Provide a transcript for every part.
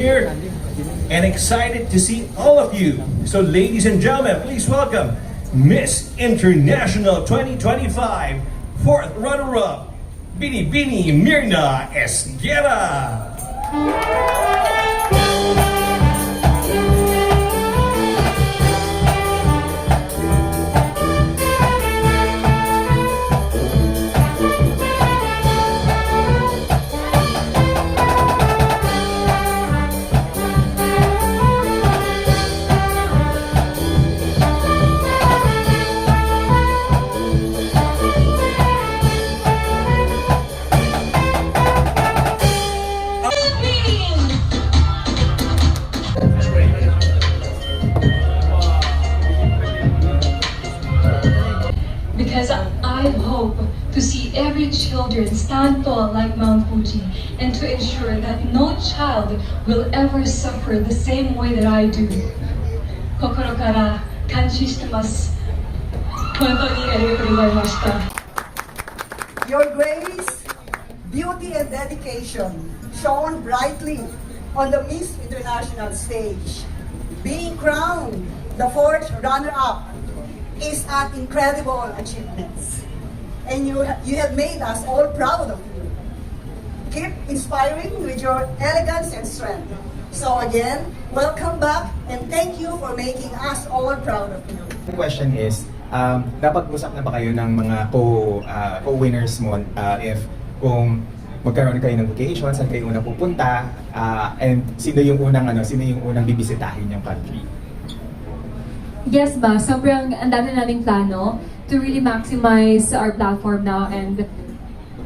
Here and excited to see all of you. So ladies and gentlemen, please welcome Miss International 2025 fourth runner-up, Binibini Mirna Esguera. Because I hope to see every children stand tall like Mount Fuji and to ensure that no child will ever suffer the same way that I do. 心から感謝してます。本当にありがとうございました。 Your grace, beauty and dedication shone brightly on the Miss International stage. Being crowned the fourth runner-up is an incredible achievement. And you have made us all proud of you. Keep inspiring with your elegance and strength. So again, welcome back and thank you for making us all proud of you. The question is, napag-usap na ba kayo ng mga co-winners mo if kung magkaroon kayo ng vacation, saan kayo unang pupunta, and sino yung unang bibisitahin yung country? Yes ba, sobrang ang dami naming plano to really maximize our platform now, and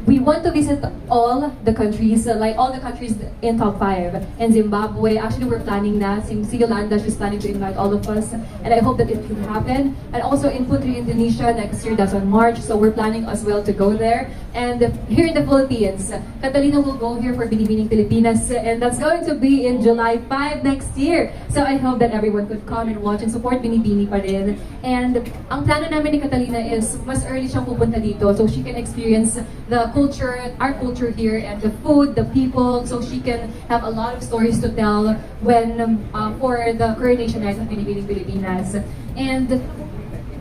we want to visit all the countries, like all the countries in top 5. And Zimbabwe, actually we're planning na. Si Yolanda, she's planning to invite all of us. And I hope that it can happen. And also in Putri, Indonesia, next year, that's on March. So we're planning as well to go there. And here in the Philippines, Catalina will go here for Binibining Pilipinas. And that's going to be in July 5 next year. So I hope that everyone could come and watch and support Binibini pa rin. And ang plano namin ni Catalina is mas early siyang pupunta dito so she can experience the culture, our culture here, and the food, the people, so she can have a lot of stories to tell when for the coronation night of Binibining Pilipinas. And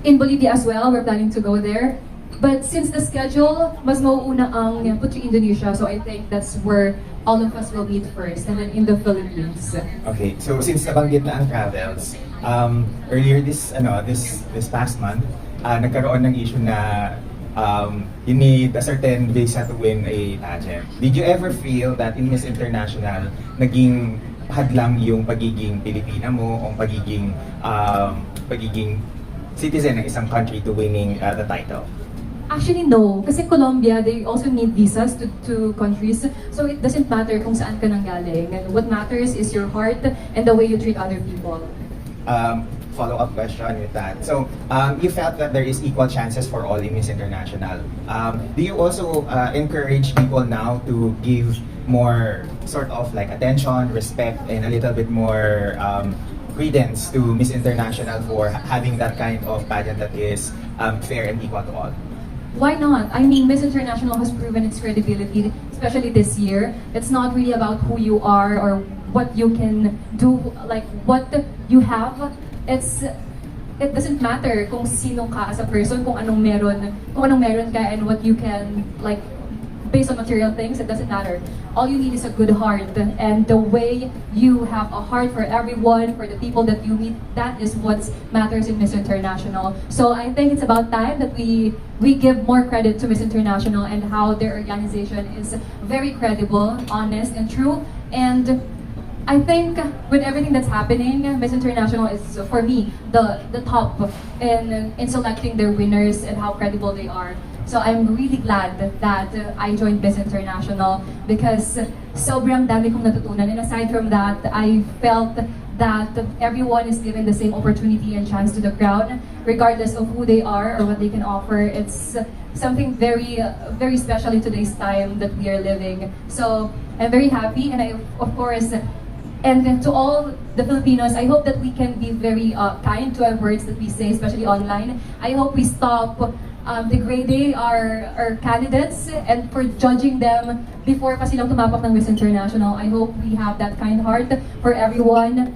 in Bolivia as well, we're planning to go there. But since the schedule, mas mauuna ang Putri, Indonesia, so I think that's where all of us will meet first, and then in the Philippines. Okay, so since nabanggit na ang travels, earlier this past month, nagkaroon ng issue na you need a certain visa to win a pageant. Did you ever feel that in Miss International, naging hadlang yung pagiging Pilipina mo o pagiging citizen ng isang country to winning the title? Actually, no. Kasi Colombia, they also need visas to countries. So it doesn't matter kung saan ka nanggaling. And what matters is your heart and the way you treat other people. Follow-up question with that. So, you felt that there is equal chances for all in Miss International. Do you also encourage people now to give more sort of like attention, respect, and a little bit more credence to Miss International for having that kind of pageant that is fair and equal to all? Why not? I mean, Miss International has proven its credibility, especially this year. It's not really about who you are or what you can do, like what you have. It doesn't matter kung sino ka as a person, kung anong meron ka and what you can, like, based on material things, it doesn't matter. All you need is a good heart, and the way you have a heart for everyone, for the people that you meet, that is what matters in Miss International. So I think it's about time that we give more credit to Miss International and how their organization is very credible, honest, and true. And I think with everything that's happening, Miss International is, for me, the top in selecting their winners and how credible they are. So I'm really glad that I joined Miss International because sobrang dami kong natutunan. And aside from that, I felt that everyone is given the same opportunity and chance to the crowd, regardless of who they are or what they can offer. It's something very, very special in today's time that we are living. So I'm very happy, and I, of course, and to all the Filipinos, I hope that we can be very kind to our words that we say, especially online. I hope we stop degrading our candidates and for judging them before pa silang tumapak ng Miss International. I hope we have that kind heart for everyone.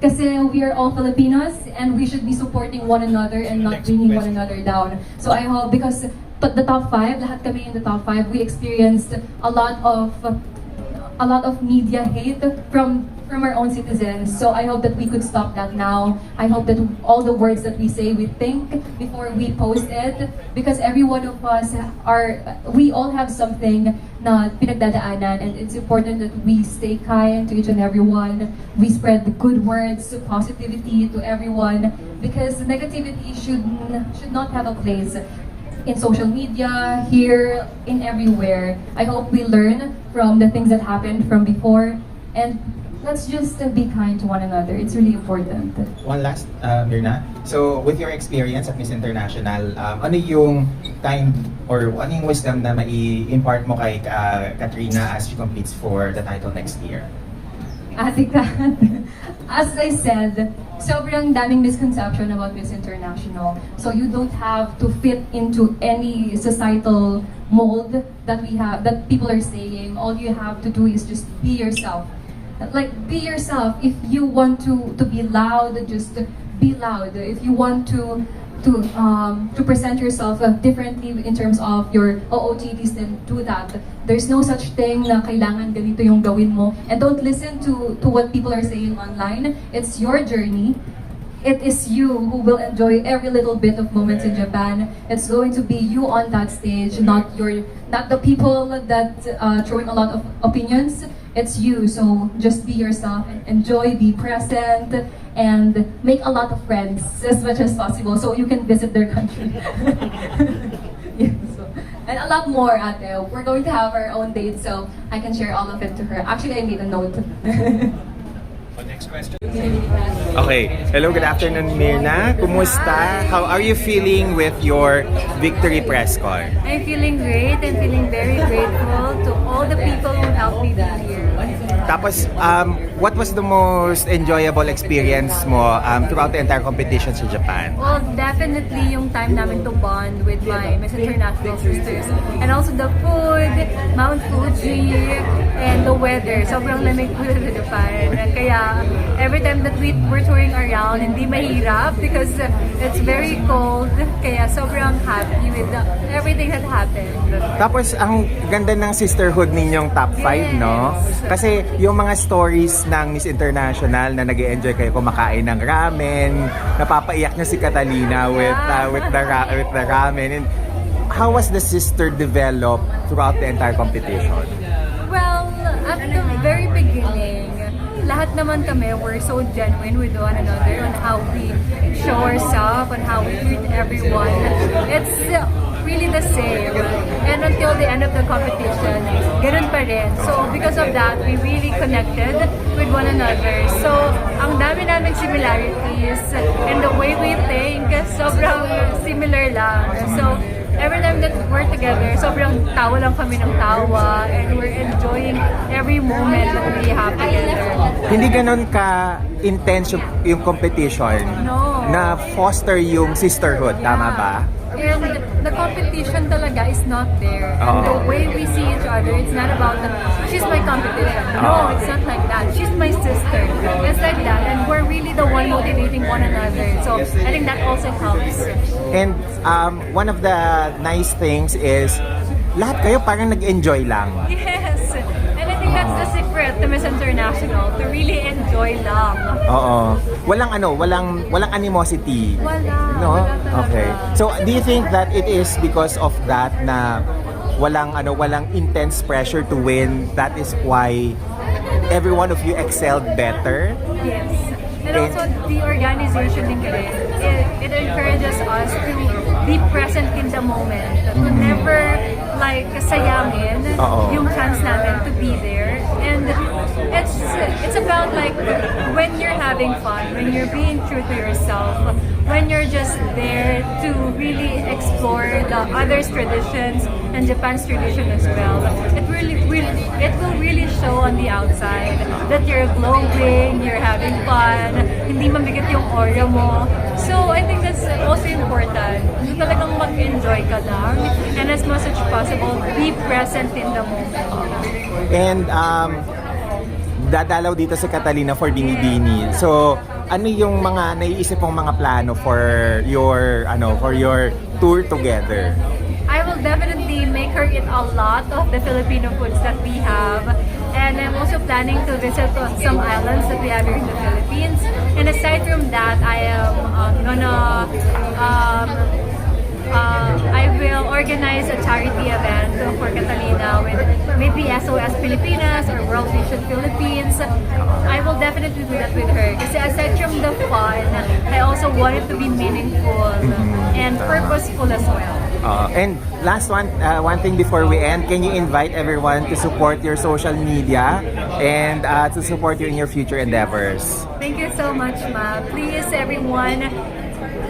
Kasi we are all Filipinos and we should be supporting one another and not bringing one another down. So I hope, because the top 5, lahat kami in the top 5, we experienced a lot of media hate from our own citizens. So I hope that we could stop that now. I hope that all the words that we say, we think before we post it, because every one of us we all have something na pinagdadaanan, and it's important that we stay kind to each and everyone. We spread the good words, positivity to everyone, because negativity should not have a place in social media, here, in everywhere. I hope we learn from the things that happened from before, and let's just be kind to one another. It's really important. One last, Mirna. So, with your experience at Miss International, ano yung time or ano yung wisdom na mai-impart mo kay Katrina as she competes for the title next year? Ate Kat, as I said, sobrang daming misconception about Miss International. So you don't have to fit into any societal mold that we have, that people are saying. All you have to do is just be yourself. Like, be yourself. If you want to be loud, just be loud. If you want to present yourself differently in terms of your OOTDs, then do that. There's no such thing na kailangan ganito yung gawin mo. And don't listen to what people are saying online. It's your journey. It is you who will enjoy every little bit of moments in Japan. It's going to be you on that stage, not the people that throwing a lot of opinions. It's you, so just be yourself and enjoy, be present, and make a lot of friends as much as possible so you can visit their country. Yeah, so, and a lot more, ate. We're going to have our own date, so I can share all of it to her. Actually, I made a note. Next question. Okay. Hello, good afternoon, Mirna. Kumusta? How are you feeling with your victory press call? I'm feeling great. I'm feeling very grateful to all the people who helped me be here. Tapos, what was the most enjoyable experience mo throughout the entire competition sa Japan? Well, definitely yung time namin to bond with my Miss International sisters. And also the food, Mount Fuji, and the weather. Sobrang lamig po sa Japan. And kaya, every time that we were touring around, hindi mahirap because it's very cold. Kaya sobrang happy with everything that happened. Tapos, ang ganda ng sisterhood ninyong top 5, no? Kasi yung mga stories ng Miss International na nag-enjoy kayo kumakain ng ramen, napapaiyak niya si Catalina with the ramen. And how was the sister developed throughout the entire competition? Well, at the very beginning, lahat naman kami were so genuine with one another on how we show ourselves, on how we treat everyone. It's really the same. And until the end of the competition, ganun pa rin. So because of that, we really connected with one another. So ang dami namin similarities and the way we think, sobrang similar lang. So every time that we're together, sobrang tawa lang kami ng tawa and we're enjoying every moment that we have together. Hindi ganon ka-intense yung competition No. na foster yung sisterhood, tama ba? And the competition talaga is not there. And the way we see each other, it's not about she's my competition. No, it's not like that. She's my sister. It's like that. And we're really the one motivating one another. So I think that also helps. And one of the nice things is lahat kayo parang nag-enjoy lang. Yes. And I think that's the secret to Miss International, to really enjoy lang. Oo. Walang animosity. Wala. No? Wala talaga. Okay. So, do you think that it is because of that na walang intense pressure to win? That is why every one of you excelled better? Yes. And also the organization din kasi, it encourages us to be present in the moment. To never sayangin yung chance namin to be there. And it's about when you're having fun, when you're being true to yourself, when you're just there to really explore the others' traditions and Japan's tradition as well, it will really show on the outside that you're glowing, you're having fun, hindi mabigat yung aura mo. So I think that's also important. Talagang mag-enjoy ka lang, and as much as possible, be present in the moment. And dadalaw dito si Catalina for Binibini. So, ano yung mga naiisip mong mga plano for your tour together? I will definitely make her eat a lot of the Filipino foods that we have. And I'm also planning to visit some islands that we have here in the Philippines. And aside from that, I am I will organize a charity event for Catalina with maybe SOS Filipinas or World Vision Philippines. I will definitely do that with her. Kasi aside from the fun, I also want it to be meaningful and purposeful as well. And last one thing before we end, can you invite everyone to support your social media and to support you in your future endeavors? Thank you so much, Ma. Please, everyone,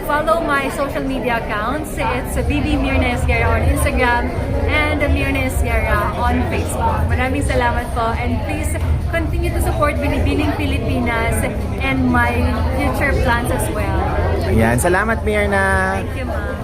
follow my social media accounts. It's BB Mirna Esguerra on Instagram and Mirna Esguerra on Facebook. Maraming salamat po, and please continue to support Binibining Pilipinas and my future plans as well. Ayan, salamat Mirna! Thank you, Ma.